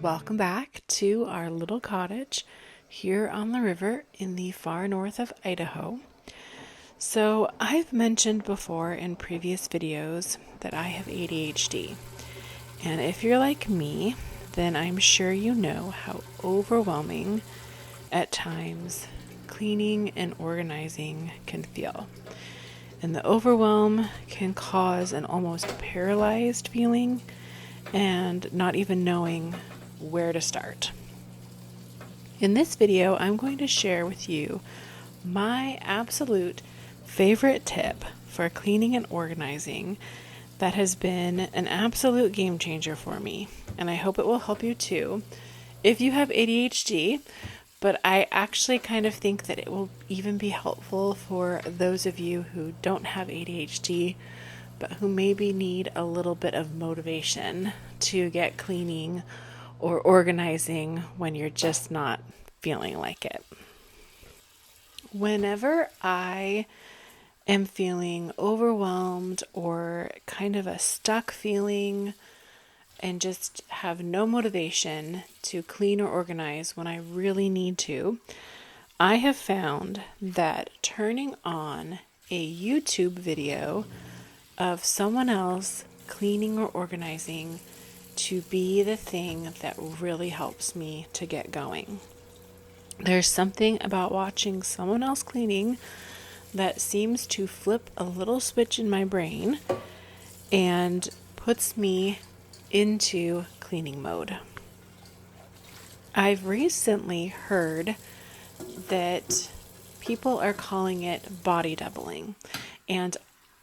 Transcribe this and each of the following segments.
welcome back to our little cottage here on the river in the far north of Idaho. So I've mentioned before in previous videos that I have ADHD. And if you're like me, then I'm sure you know how overwhelming at times cleaning and organizing can feel. And the overwhelm can cause an almost paralyzed feeling and not even knowing where to start. In this video, I'm going to share with you my absolute favorite tip for cleaning and organizing that has been an absolute game changer for me, and I hope it will help you too if you have ADHD, but I actually kind of think that it will even be helpful for those of you who don't have ADHD but who maybe need a little bit of motivation to get cleaning or organizing when you're just not feeling like it. Whenever I am feeling overwhelmed or kind of a stuck feeling and just have no motivation to clean or organize when I really need to, I have found that turning on a YouTube video of someone else cleaning or organizing to be the thing that really helps me to get going. There's something about watching someone else cleaning that seems to flip a little switch in my brain and puts me into cleaning mode. I've recently heard that people are calling it body doubling, and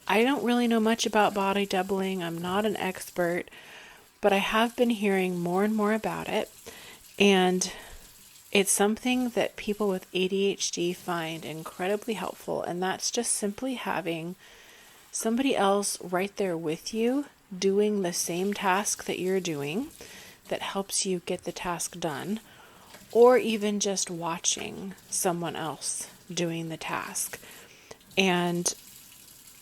I don't really know much about body doubling. I'm not an expert, but I have been hearing more and more about it, and it's something that people with ADHD find incredibly helpful, and that's just simply having somebody else right there with you doing the same task that you're doing that helps you get the task done, or even just watching someone else doing the task. And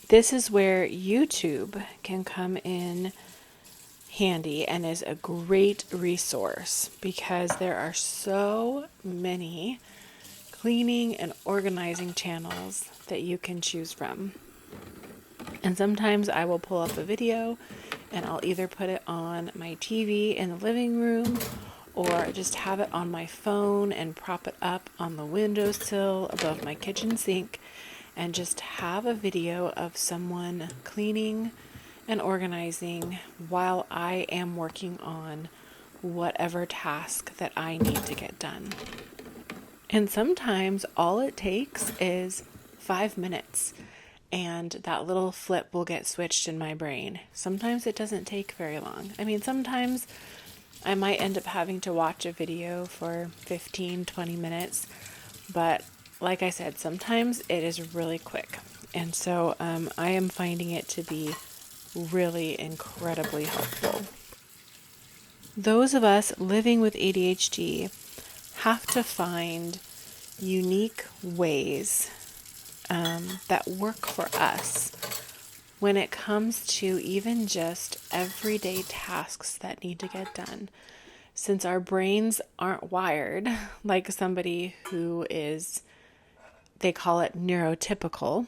this is where YouTube can come in handy and is a great resource because there are so many cleaning and organizing channels that you can choose from. And sometimes I will pull up a video and I'll either put it on my TV in the living room or just have it on my phone and prop it up on the windowsill above my kitchen sink and just have a video of someone cleaning and organizing while I am working on whatever task that I need to get done. And sometimes all it takes is 5 minutes and that little flip will get switched in my brain. Sometimes it doesn't take very long. I mean, sometimes I might end up having to watch a video for 15, 20 minutes, but like I said, sometimes it is really quick. And so I am finding it to be really incredibly helpful. Those of us living with ADHD have to find unique ways that work for us when it comes to even just everyday tasks that need to get done. Since our brains aren't wired like somebody who is, they call it neurotypical,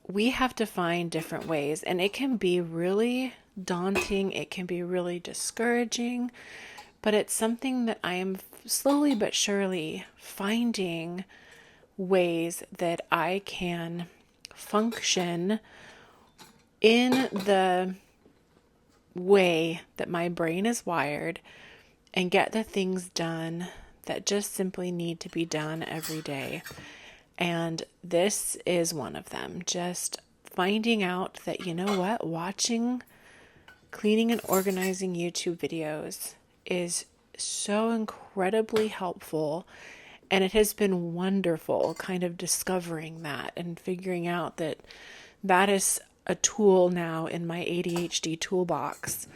we have to find different ways, and it can be really daunting, it can be really discouraging, but it's something that I am slowly but surely finding ways that I can function in the way that my brain is wired and get the things done that just simply need to be done every day. And this is one of them. Just finding out that, you know what, watching cleaning and organizing YouTube videos is so incredibly helpful. And it has been wonderful kind of discovering that and figuring out that that is a tool now in my ADHD toolbox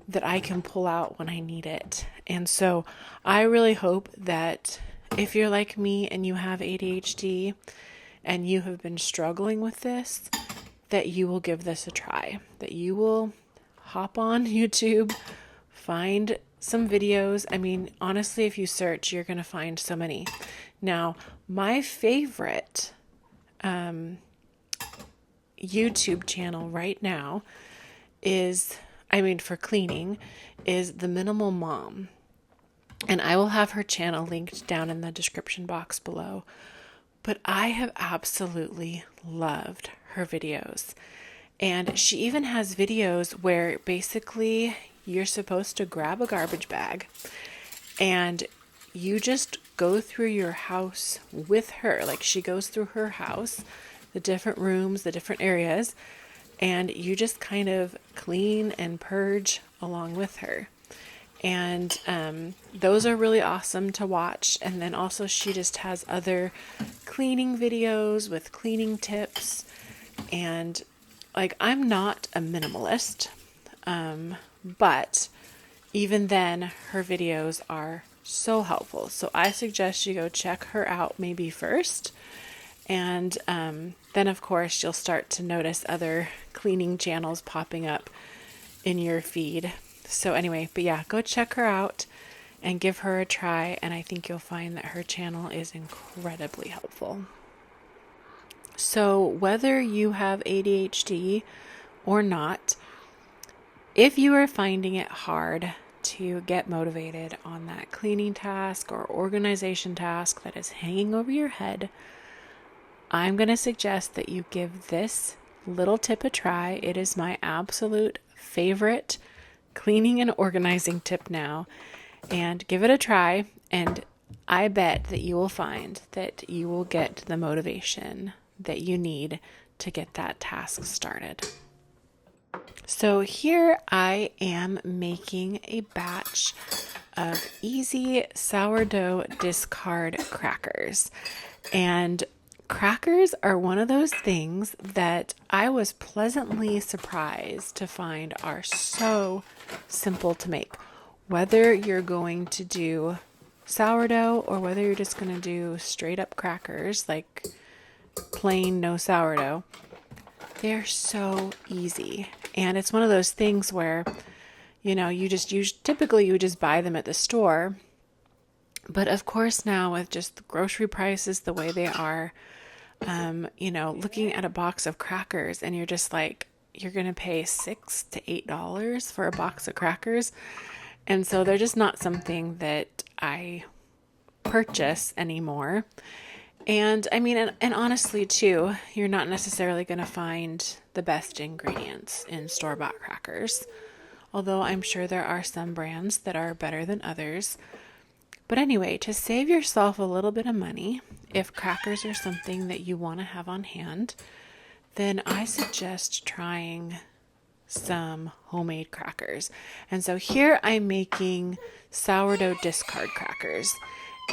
that I can pull out when I need it. And so I really hope that if you're like me and you have ADHD and you have been struggling with this, that you will give this a try, that you will hop on YouTube, find some videos. I mean, honestly, if you search, you're going to find so many. Now, my favorite YouTube channel right now for cleaning, is The Minimal Mom. And I will have her channel linked down in the description box below. But I have absolutely loved her videos. And she even has videos where basically you're supposed to grab a garbage bag and you just go through your house with her. Like, she goes through her house, the different rooms, the different areas, and you just kind of clean and purge along with her. And those are really awesome to watch. And then also she just has other cleaning videos with cleaning tips. And like, I'm not a minimalist, but even then her videos are so helpful. So I suggest you go check her out maybe first. And then of course you'll start to notice other cleaning channels popping up in your feed. So anyway, but yeah, go check her out and give her a try. And I think you'll find that her channel is incredibly helpful. So whether you have ADHD or not, if you are finding it hard to get motivated on that cleaning task or organization task that is hanging over your head, I'm going to suggest that you give this little tip a try. It is my absolute favorite cleaning and organizing tip now, and give it a try. And I bet that you will find that you will get the motivation that you need to get that task started. So here I am making a batch of easy sourdough discard crackers. And crackers are one of those things that I was pleasantly surprised to find are so simple to make. Whether you're going to do sourdough or whether you're just going to do straight up crackers, like plain no sourdough, they're so easy. And it's one of those things where, typically you just buy them at the store. But of course now with just the grocery prices the way they are, looking at a box of crackers and you're just like, you're going to pay $6 to $8 for a box of crackers. And so they're just not something that I purchase anymore. And I mean, and honestly too, you're not necessarily going to find the best ingredients in store-bought crackers. Although I'm sure there are some brands that are better than others. But anyway, to save yourself a little bit of money, if crackers are something that you want to have on hand, then I suggest trying some homemade crackers. And so here I'm making sourdough discard crackers.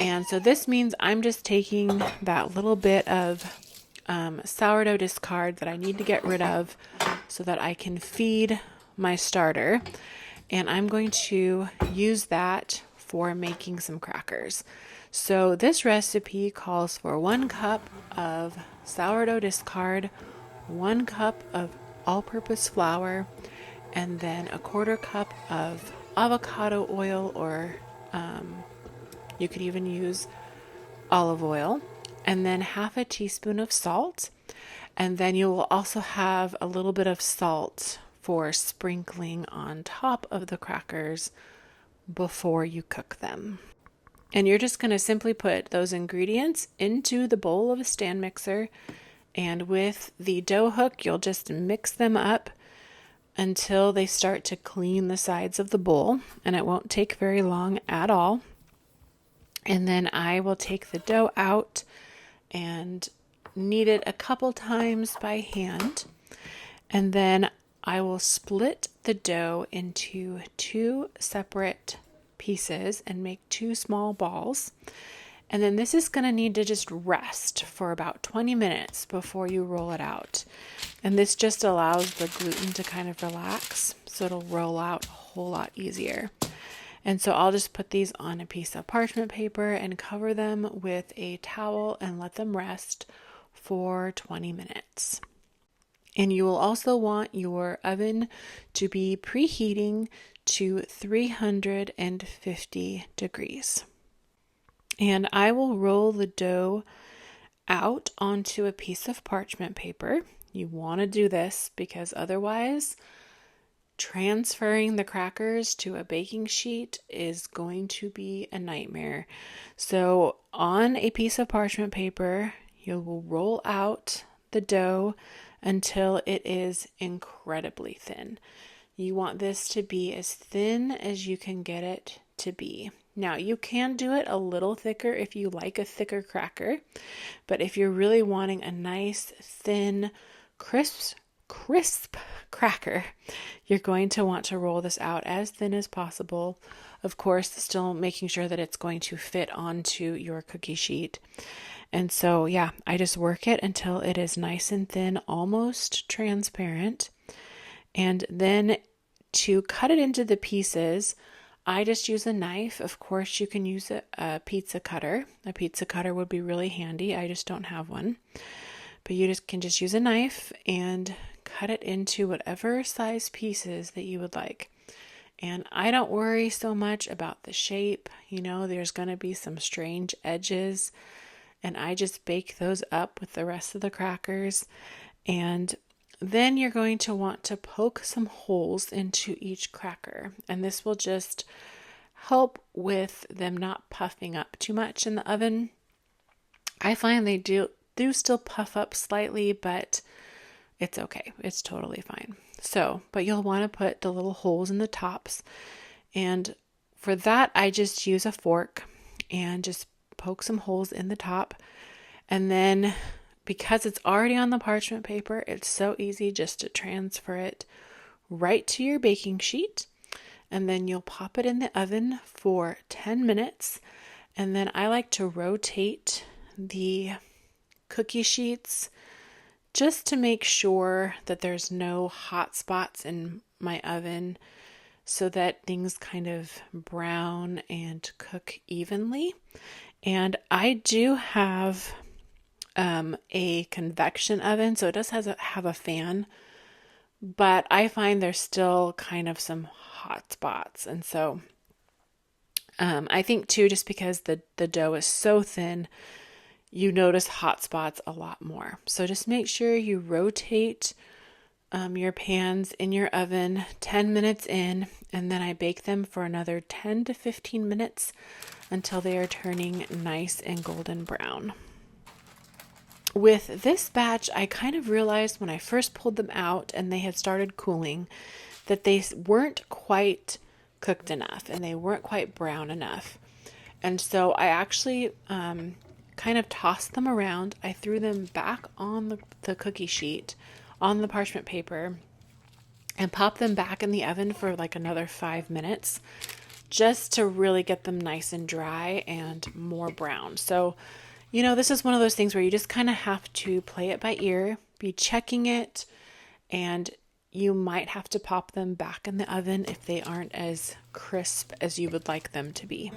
And so this means I'm just taking that little bit of sourdough discard that I need to get rid of so that I can feed my starter. And I'm going to use that for making some crackers. So this recipe calls for 1 cup of sourdough discard, 1 cup of all-purpose flour, and then a 1/4 cup of avocado oil, or you could even use olive oil, and then 1/2 teaspoon of salt. And then you will also have a little bit of salt for sprinkling on top of the crackers before you cook them. And you're just going to simply put those ingredients into the bowl of a stand mixer, and with the dough hook you'll just mix them up until they start to clean the sides of the bowl, and it won't take very long at all. And then I will take the dough out and knead it a couple times by hand, and then I will split the dough into 2 separate pieces and make 2 small balls. And then this is going to need to just rest for about 20 minutes before you roll it out. And this just allows the gluten to kind of relax, so it'll roll out a whole lot easier. And so I'll just put these on a piece of parchment paper and cover them with a towel and let them rest for 20 minutes. And you will also want your oven to be preheating to 350 degrees. And I will roll the dough out onto a piece of parchment paper. You want to do this because otherwise transferring the crackers to a baking sheet is going to be a nightmare. So on a piece of parchment paper, you will roll out the dough until it is incredibly thin. You want this to be as thin as you can get it to be. Now, you can do it a little thicker if you like a thicker cracker, but if you're really wanting a nice, thin, crisp cracker, you're going to want to roll this out as thin as possible. Of course, still making sure that it's going to fit onto your cookie sheet. And so, yeah, I just work it until it is nice and thin, almost transparent. And then to cut it into the pieces, I just use a knife. Of course, you can use a pizza cutter. A pizza cutter would be really handy. I just don't have one. But you can just use a knife and cut it into whatever size pieces that you would like. And I don't worry so much about the shape. There's going to be some strange edges. And I just bake those up with the rest of the crackers. And then you're going to want to poke some holes into each cracker. And this will just help with them not puffing up too much in the oven. I find they do still puff up slightly, but it's okay. It's totally fine. But you'll want to put the little holes in the tops. And for that, I just use a fork and just poke some holes in the top. And then because it's already on the parchment paper, it's so easy just to transfer it right to your baking sheet. And then you'll pop it in the oven for 10 minutes. And then I like to rotate the cookie sheets just to make sure that there's no hot spots in my oven so that things kind of brown and cook evenly. And I do have a convection oven, so it does have a fan, but I find there's still kind of some hot spots. And so I think too, just because the dough is so thin, you notice hot spots a lot more. So just make sure you rotate your pans in your oven 10 minutes in, and then I bake them for another 10 to 15 minutes until they are turning nice and golden brown. With this batch, I kind of realized when I first pulled them out and they had started cooling that they weren't quite cooked enough and they weren't quite brown enough. And so I actually kind of tossed them around. I threw them back on the cookie sheet on the parchment paper and popped them back in the oven for like another 5 minutes just to really get them nice and dry and more brown. So, this is one of those things where you just kind of have to play it by ear, be checking it, and you might have to pop them back in the oven if they aren't as crisp as you would like them to be.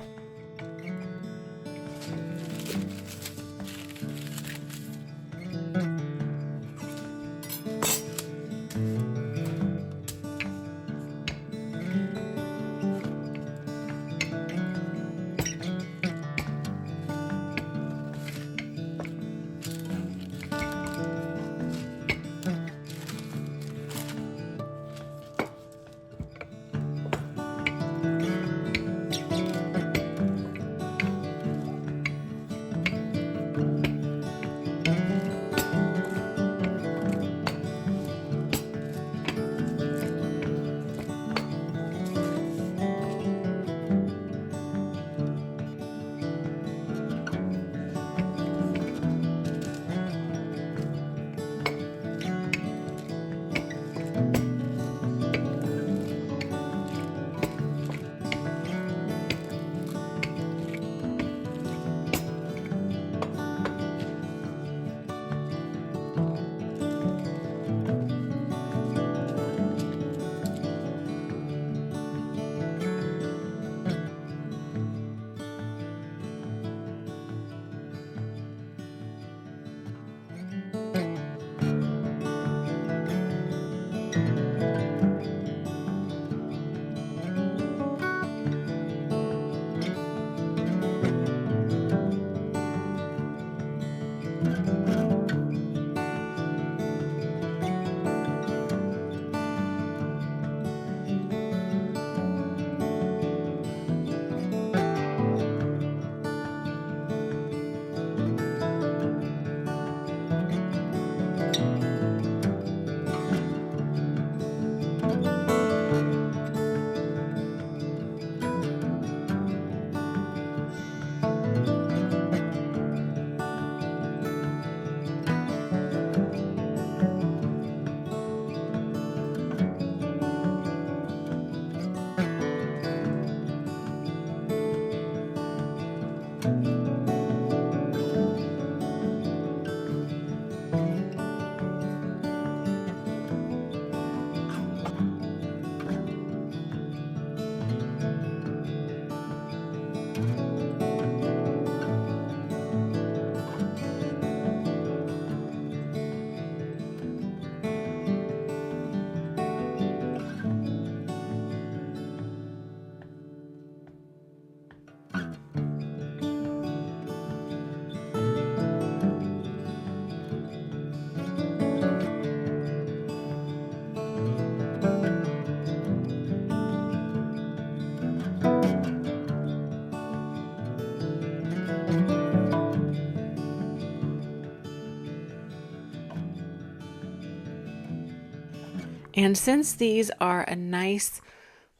And since these are a nice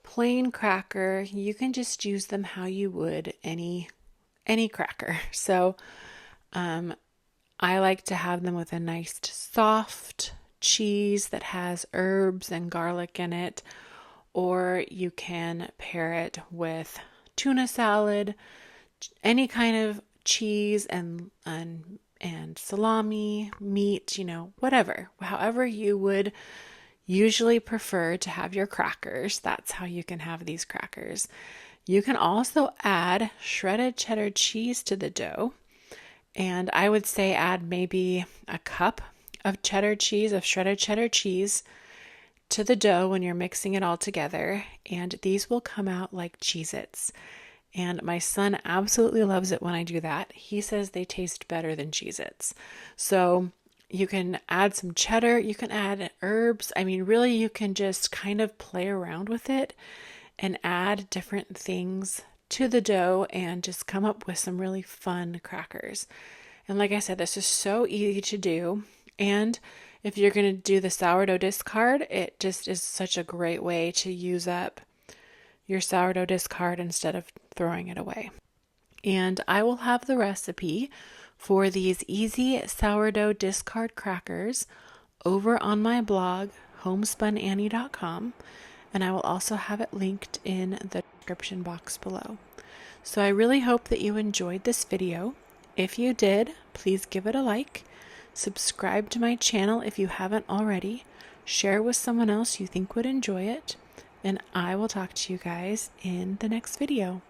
plain cracker, you can just use them how you would any cracker. So I like to have them with a nice soft cheese that has herbs and garlic in it, or you can pair it with tuna salad, any kind of cheese and salami, meat, whatever. However you would usually prefer to have your crackers, that's how you can have these crackers. You can also add shredded cheddar cheese to the dough. And I would say add maybe a cup of shredded cheddar cheese to the dough when you're mixing it all together. And these will come out like Cheez-Its. And my son absolutely loves it when I do that. He says they taste better than Cheez-Its. So you can add some cheddar, you can add herbs. I mean, really, you can just kind of play around with it and add different things to the dough and just come up with some really fun crackers. And like I said, this is so easy to do. And if you're going to do the sourdough discard, it just is such a great way to use up your sourdough discard instead of throwing it away. And I will have the recipe for these easy sourdough discard crackers over on my blog, homespunannie.com, and I will also have it linked in the description box below. So I really hope that you enjoyed this video. If you did, please give it a like, subscribe to my channel if you haven't already, share with someone else you think would enjoy it, and I will talk to you guys in the next video.